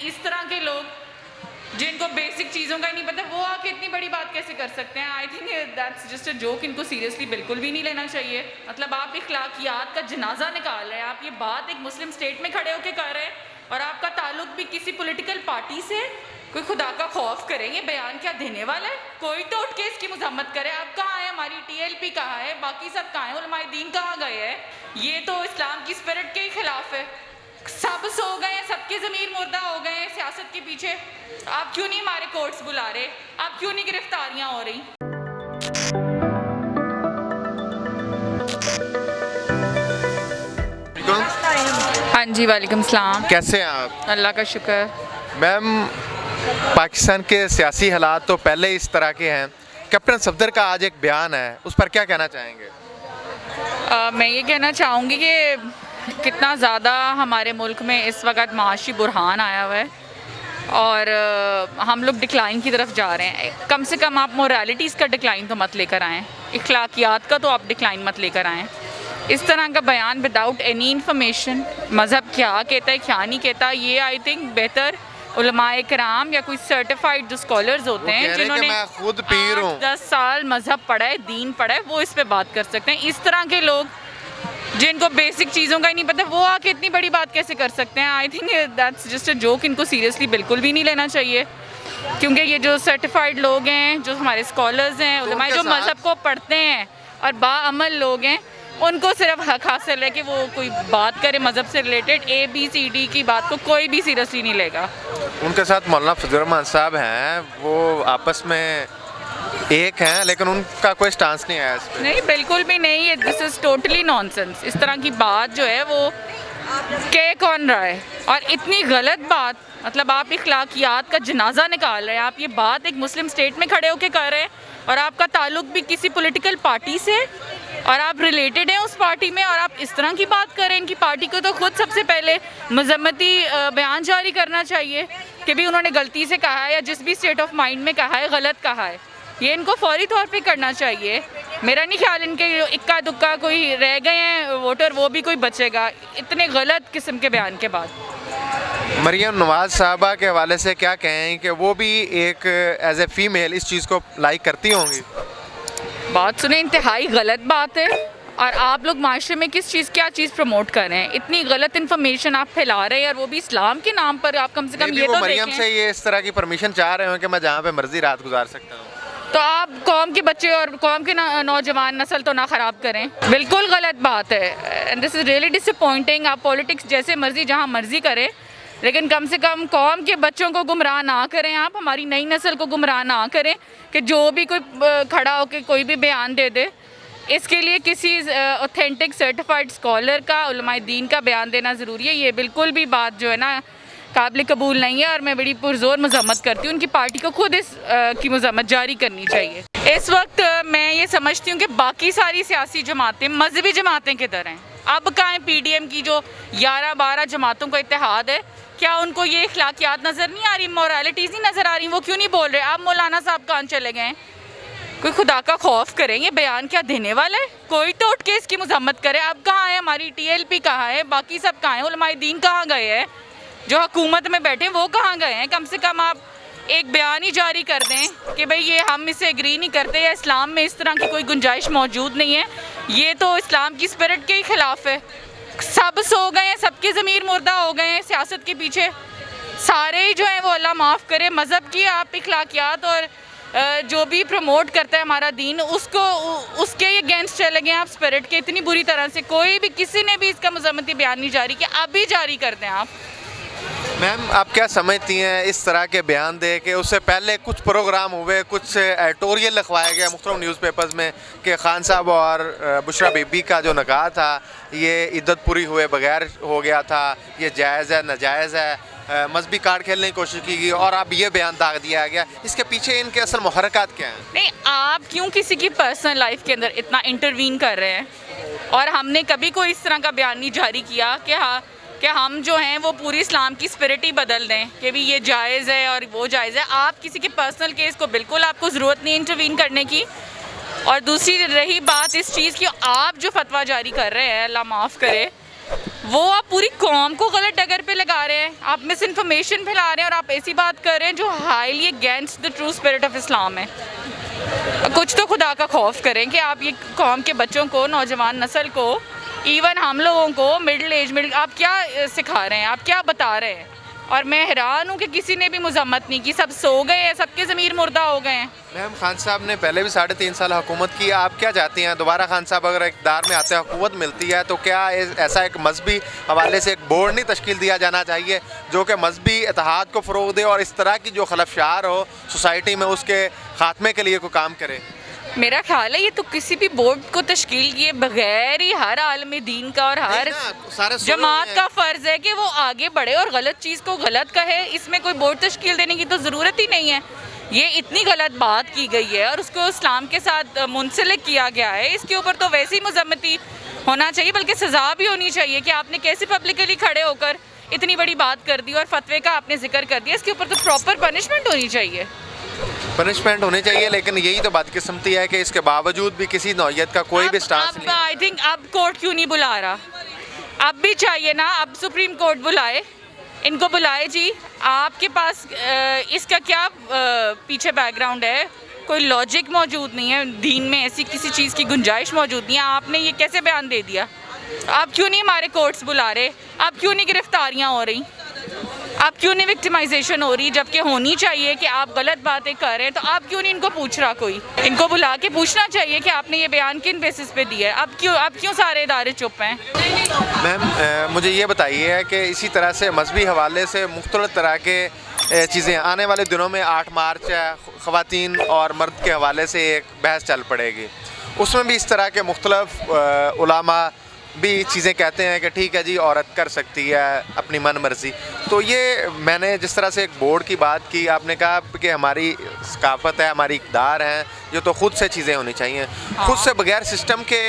इस तरह के लोग जिनको बेसिक चीज़ों का ही नहीं पता, वो आके इतनी बड़ी बात कैसे कर सकते हैं? I think that's just a joke. इनको सीरियसली बिल्कुल भी नहीं लेना चाहिए। मतलब आप इखलाकियात का जनाजा निकाल रहे हैं, आप ये बात एक मुस्लिम स्टेट में खड़े होकर कर रहे हैं और आपका ताल्लुक भी किसी पॉलिटिकल पार्टी से। कोई खुदा का खौफ करें, ये बयान क्या देने वाला है? कोई तो उठ के इसकी मजम्मत करे। आप कहाँ हैं? हमारी TLP कहाँ है? बाकी सब कहाँ हैं? उलमाए दीन कहाँ गए हैं? ये तो इस्लाम की स्पिरिट के ही खिलाफ है। सब सो गए हैं, सबके ज़मीर मुर्दा हो गए हैं सियासत के पीछे। आप क्यों नहीं हमारे कोर्ट्स बुला रहे? आप क्यों नहीं गिरफ्तारियां हो रही? हाँ जी, वालेकुम सलाम। कैसे हैं आप? अल्लाह का शुक्र। मैम, पाकिस्तान के सियासी हालात तो पहले ही इस तरह के हैं। कैप्टन सफदर का आज एक बयान है, उस पर क्या कहना चाहेंगे? मैं ये कहना चाहूँगी कि कितना ज़्यादा हमारे मुल्क में इस वक्त माशी बुरहान आया हुआ है और हम लोग डिक्लाइन की तरफ जा रहे हैं। कम से कम आप मोरालिटीज़ का डिक्लाइन तो मत लेकर आएँ, इखलाकियात का तो आप डिक्लाइन मत लेकर आएँ। इस तरह का बयान विदाउट एनी इंफॉर्मेशन, मज़हब क्या कहता है क्या नहीं कहता, ये आई थिंक बेहतर उलमाए कराम या कोई सर्टिफाइड जो स्कॉलर्स होते हैं जिन्होंने मैं खुद पीर हूँ, 10 साल मज़हब पढ़ा है, दीन पढ़ा है, वो इस पे बात कर सकते हैं। इस तरह के लोग जिनको बेसिक चीज़ों का ही नहीं पता, वो आके इतनी बड़ी बात कैसे कर सकते हैं? I think that's just a joke. इनको सीरियसली बिल्कुल भी नहीं लेना चाहिए, क्योंकि ये जो सर्टिफाइड लोग हैं, जो हमारे स्कॉलर्स हैं, उलमाए जो मज़हब को पढ़ते हैं और बाअमल लोग हैं, उनको सिर्फ हक हासिल है कि वो कोई बात करे मज़हब से रिलेटेड। ABCD की बात को कोई भी सीरियसली नहीं लेगा। उनके साथ मौलाना फजल रहमान साहब हैं, वो आपस में एक हैं, लेकिन उनका कोई स्टांस नहीं आया इस पे। नहीं, बिल्कुल भी नहीं। This is totally nonsense. इस तरह की बात जो है वो कह कौन रहा है? और इतनी गलत बात, मतलब आप इखलाकियात का जनाजा निकाल रहे हैं। आप ये बात एक मुस्लिम स्टेट में खड़े होकर कर रहे हैं और आपका ताल्लुक भी किसी पॉलिटिकल पार्टी से और आप रिलेटेड हैं उस पार्टी में, और आप इस तरह की बात करें। इनकी पार्टी को तो खुद सबसे पहले मजम्मती बयान जारी करना चाहिए कि भी उन्होंने गलती से कहा है या जिस भी स्टेट ऑफ माइंड में कहा है गलत कहा है। ये इनको फौरी तौर पे करना चाहिए। मेरा नहीं ख्याल इनके इक्का दुक्का कोई रह गए हैं वोटर, वो भी कोई बचेगा इतने गलत किस्म के बयान के बाद। मरियम नवाज साहबा के हवाले से क्या कहें कि वो भी एक एज ए फीमेल इस चीज़ को लाइक करती होंगी? बात सुने, इंतहाई गलत बात है। और आप लोग माशरे में क्या चीज़ प्रमोट कर रहे हैं? इतनी गलत इन्फॉर्मेशन आप फैला रहे हैं, और वो भी इस्लाम के नाम पर। आप कम से कम ये तो मरियम देखें। से ये इस तरह की परमिशन चाह रहे हो कि मैं जहाँ पे मर्जी रात गुजार सकता हूँ, तो आप कौम के बच्चे और कौम के नौजवान नस्ल तो ना ख़राब करें। बिल्कुल गलत बात है and this is really disappointing. आप पॉलिटिक्स जैसे मर्जी जहाँ मर्जी करें, लेकिन कम से कम कौम के बच्चों को गुमराह ना करें। आप हमारी नई नस्ल को गुमराह ना करें कि जो भी कोई खड़ा होकर कोई भी बयान दे दे। इसके लिए किसी ऑथेंटिक सर्टिफाइड स्कॉलर का, उलमाए दीन का बयान देना ज़रूरी है। ये बिल्कुल भी बात जो है ना काबिल कबूल नहीं है, और मैं बड़ी पुरजोर मजम्मत करती हूँ। उनकी पार्टी को खुद इस की मजम्मत जारी करनी चाहिए। इस वक्त मैं ये समझती हूँ कि बाकी सारी सियासी जमातें, मजहबी जमातें किधर हैं? अब कहाँ PDM की जो 11-12 जमातों का इत्तेहाद है, क्या उनको ये इखलाकियात नज़र नहीं आ रही, मोरालिटीज़ नहीं नज़र आ रही? वो क्यों नहीं बोल रहे? अब मौलाना साहब कहाँ चले गए? कोई खुदा का खौफ करें, ये बयान क्या देने वाला है? कोई तो उठ के इसकी मजम्मत करे। अब कहाँ है? हमारी TLP कहाँ है? बाकी सब कहाँ हैं? उलमाए दीन कहाँ गए हैं? जो हुकूमत में बैठे वो कहाँ गए हैं? कम से कम आप एक बयान ही जारी कर दें कि भाई ये हम इससे एग्री नहीं करते, या इस्लाम में इस तरह की कोई गुंजाइश मौजूद नहीं है, ये तो इस्लाम की स्पिरिट के ही खिलाफ है। सब सो गए हैं, सबके ज़मीर मुर्दा हो गए हैं सियासत के पीछे। सारे ही जो हैं वो अल्लाह माफ़ करे, मज़हब की आप इखलाकियात और जो भी प्रमोट करता है हमारा दीन, उसके अगेंस्ट चले गए आप स्पिरिट के इतनी बुरी तरह से। कोई भी, किसी ने भी इसका मजम्मती बयान नहीं जारी किया, अभी जारी कर दें आप। मैम, आप क्या समझती हैं इस तरह के बयान दे के उससे पहले कुछ प्रोग्राम हुए, कुछ एडिटोरियल लिखवाया गया मुख्तलिफ न्यूज़पेपर्स में कि खान साहब और बुशरा बीबी का जो निकाह था ये इद्दत पूरी हुए बगैर हो गया था, ये जायज़ है नाजायज़ है, मजहबी कार्ड खेलने की कोशिश की गई, और अब ये बयान दाग दिया गया? इसके पीछे इनके असल मुहर्रकात क्या हैं? नहीं, आप क्यों किसी की पर्सनल लाइफ के अंदर इतना इंटरवीन कर रहे हैं? और हमने कभी कोई इस तरह का बयान नहीं जारी किया कि हम जो हैं वो पूरी इस्लाम की स्पिरिट ही बदल दें कि भी ये जायज़ है और वो जायज़ है। आप किसी के पर्सनल केस को बिल्कुल आपको ज़रूरत नहीं इंटरवीन करने की। और दूसरी रही बात इस चीज़ की, आप जो फतवा जारी कर रहे हैं, अल्लाह माफ़ करे, वो आप पूरी कौम को गलत डगर पे लगा रहे हैं, आप मिस इन्फॉर्मेशन फैला रहे हैं और आप ऐसी बात कर रहे हैं जो highly against the true spirit of Islam है। कुछ तो खुदा का खौफ करें कि आप ये कौम के बच्चों को, नौजवान नस्ल को, इवन हम लोगों को मिडिल आप क्या सिखा रहे हैं, आप क्या बता रहे हैं। और मैं हैरान हूँ कि किसी ने भी मजम्मत नहीं की, सब सो गए हैं, सबके ज़मीर मुर्दा हो गए हैं। मैम खान साहब ने पहले भी 3.5 साल हुकूमत की, आप क्या चाहती हैं दोबारा खान साहब अगर इक़्तिदार में आते हैं, हुकूमत मिलती है, तो क्या ऐसा एक मजहबी हवाले से एक बोर्ड नहीं तश्कील दिया जाना चाहिए जो कि मजहबी इत्तेहाद को फ़रोग़ दे और इस तरह की जो खलफशार हो सोसाइटी में उसके ख़ात्मे के लिए कोई काम करे? मेरा ख्याल है ये तो किसी भी बोर्ड को तश्कील किए बगैर ही हर आलमी दीन का और हर जमात का फ़र्ज़ है कि वो आगे बढ़े और गलत चीज़ को गलत कहे। इसमें कोई बोर्ड तश्कील देने की तो ज़रूरत ही नहीं है। ये इतनी गलत बात की गई है और उसको इस्लाम के साथ मुंसलिक किया गया है, इसके ऊपर तो वैसे ही मजम्मती होना चाहिए, बल्कि सज़ा भी होनी चाहिए कि आपने कैसे पब्लिकली खड़े होकर इतनी बड़ी बात कर दी और फतवे का आपने जिक्र कर दिया। इसके ऊपर तो प्रॉपर पनिशमेंट होनी चाहिए। पनिशमेंट होनी चाहिए, लेकिन यही तो बदकिस्मती है कि इसके बावजूद भी किसी नौयत का कोई भी स्टांस नहीं। आई थिंक अब कोर्ट क्यों नहीं बुला रहा, अब भी चाहिए ना, अब सुप्रीम कोर्ट बुलाए, इनको बुलाए जी। आपके पास इसका क्या पीछे बैकग्राउंड है, कोई लॉजिक मौजूद नहीं है, दीन में ऐसी किसी चीज़ की गुंजाइश मौजूद नहीं है, आपने ये कैसे बयान दे दिया? आप क्यों नहीं हमारे कोर्ट्स बुला रहे, आप क्यों नहीं गिरफ्तारियाँ हो रही, आप क्यों नहीं विक्टिमाइजेशन हो रही, जबकि होनी चाहिए कि आप गलत बातें कर रहे हैं, तो आप क्यों नहीं इनको पूछ रहा? कोई इनको बुला के पूछना चाहिए कि आपने ये बयान किन बेसिस पे दिया है। आप क्यों सारे इदारे चुप हैं? मैम मुझे ये बताइए कि इसी तरह से मजहबी हवाले से मुख्तलिफ तरह के चीज़ें आने वाले दिनों में 8 मार्च है, ख़वातीन और मर्द के हवाले से एक बहस चल पड़ेगी, उसमें भी इस तरह के मुख्तलिफ उलामा भी चीज़ें कहते हैं कि ठीक है जी औरत कर सकती है अपनी मन मर्ज़ी। तो ये मैंने जिस तरह से एक बोर्ड की बात की, आपने कहा कि हमारी सकाफ़त है, हमारी इक़्तिदार है, ये तो ख़ुद से चीज़ें होनी चाहिए। खुद से बगैर सिस्टम के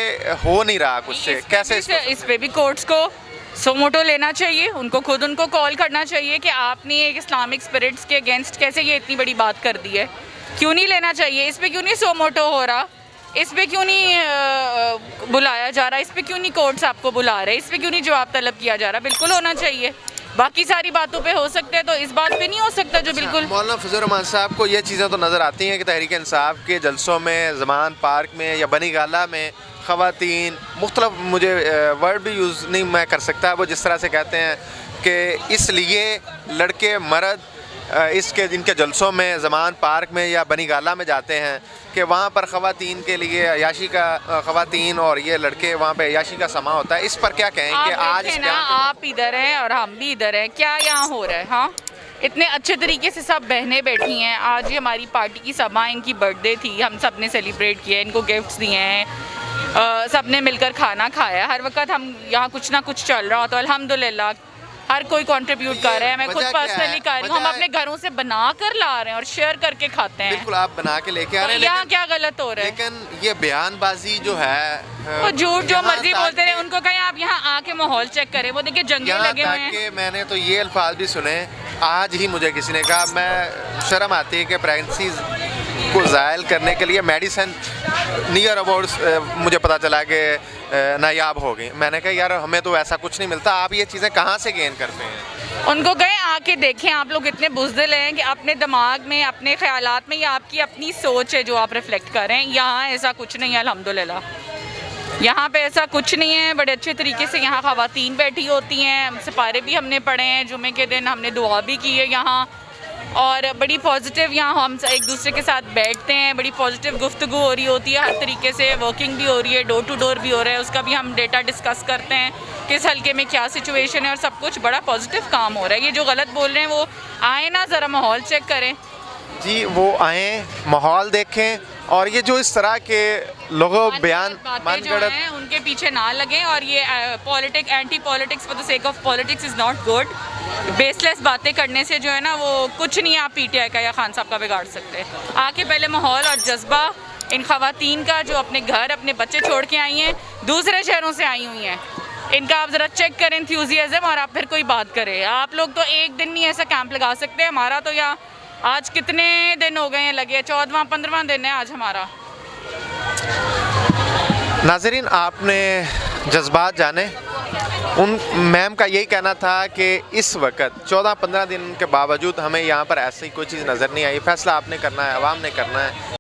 हो नहीं रहा कुछ से, कैसे इस पे भी कोर्ट्स को सोमोटो लेना चाहिए, उनको कॉल करना चाहिए कि आपने एक इस्लामिक स्पिरिट्स के अगेंस्ट कैसे ये इतनी बड़ी बात कर दी है, क्यों नहीं लेना चाहिए? इस पर क्यों नहीं सोमोटो हो रहा, इस पे क्यों नहीं बुलाया जा रहा, इस पे क्यों नहीं कोर्ट्स आपको बुला रहे, इस पे क्यों नहीं जवाब तलब किया जा रहा? बिल्कुल होना चाहिए। बाकी सारी बातों पे हो सकते हैं तो इस बात पे नहीं हो सकता जो बिल्कुल। मौलाना फजल रहमान साहब को ये चीज़ें तो नज़र आती हैं कि तहरीक इंसाफ के जलसों में, ज़मान पार्क में या बनी गाला में ख़वातीन मुख्तलिफ, मुझे वर्ड भी यूज़ नहीं मैं कर सकता, वो जिस तरह से कहते हैं कि इसलिए लड़के मर्द इसके जिनके जलसों में ज़मान पार्क में या बनी गाला में जाते हैं कि वहाँ पर ख़वातीन के लिए अयाशी का, ख़वातीन और ये लड़के वहाँ पे अयाशी का समा होता है। इस पर क्या कहें कि आज ना आप इधर हैं और हम भी इधर हैं, क्या यहाँ हो रहा है? हाँ, इतने अच्छे तरीके से सब बहनें बैठी हैं, आज ही हमारी पार्टी की सभा, इनकी बर्थडे थी, हम सब ने सेलिब्रेट किया, इनको गिफ्ट्स दिए हैं, सब ने मिलकर खाना खाया। हर वक्त हम यहाँ कुछ ना कुछ चल रहा हो तो अल्हम्दुलिल्लाह हर कोई कंट्रीब्यूट कर रहा है। मैं खुद पर्सनली कर रही हूँ, हम अपने घरों से बना कर ला रहे हैं और शेयर करके खाते हैं। बिल्कुल, आप बना के लेके आ रहे हैं, यहाँ क्या गलत हो रहा है? लेकिन ये बयानबाजी जो है, वो झूठ जो मर्जी बोलते रहे, उनको कहें आप यहाँ आके माहौल चेक करें, वो देखिए जंगे लगे हुए हैं। मैंने तो ये अल्फाज भी सुने, आज ही मुझे किसी ने कहा, मैं शर्म आती है कि प्रेगनेंसी को ज़ायल करने के लिए मेडिसिन नियर अबाउट मुझे पता चला कि नायाब हो गई। मैंने कहा यार हमें तो ऐसा कुछ नहीं मिलता, आप ये चीज़ें कहाँ से गेन करते हैं? उनको कहें आके देखें, आप लोग इतने बुज़दिल हैं कि अपने दिमाग में, अपने ख्यालात में, ये आपकी अपनी सोच है जो आप रिफ्लेक्ट कर रहे हैं। यहाँ ऐसा कुछ नहीं है अल्हम्दुलिल्लाह, यहाँ पे ऐसा कुछ नहीं है। बड़े अच्छे तरीके से यहाँ ख़वातीन बैठी होती हैं, सिपारे भी हमने पढ़े हैं, जुमे के दिन हमने दुआ भी की है यहाँ, और बड़ी पॉजिटिव यहाँ हम एक दूसरे के साथ बैठते हैं, बड़ी पॉजिटिव गुफ्तगू हो रही होती है, हर तरीके से वर्किंग भी हो रही है, डोर टू डोर भी हो रहा है, उसका भी हम डेटा डिस्कस करते हैं किस हल्के में क्या सिचुएशन है, और सब कुछ बड़ा पॉजिटिव काम हो रहा है। ये जो गलत बोल रहे हैं वो आए ना, ज़रा माहौल चेक करें जी, वो आएँ, माहौल देखें, और ये जो इस तरह के लोगों बयान मनगढ़ंत हैं उनके पीछे ना लगें। और ये anti politics for the sake of politics is not good. Baseless बातें करने से जो है ना, वो कुछ नहीं आप पीटीआई का या खान साहब का बिगाड़ सकते। आके पहले माहौल और जज्बा इन ख़वातीन का जो अपने घर, अपने बच्चे छोड़ के आई हैं, दूसरे शहरों से आई हुई हैं, इनका आप ज़रा चेक करें एंथुसियाज़म, और आप फिर कोई बात करें। आप लोग तो एक दिन नहीं ऐसा कैंप लगा सकते, हमारा तो यहाँ आज कितने दिन हो गए हैं लगे, 14वां 15वां दिन है आज हमारा। नाज़रीन, आपने जज्बात जाने उन मैम का यही कहना था कि इस वक्त 14-15 दिन के बावजूद हमें यहाँ पर ऐसी कोई चीज़ नज़र नहीं आई। फैसला आपने करना है, आवाम ने करना है।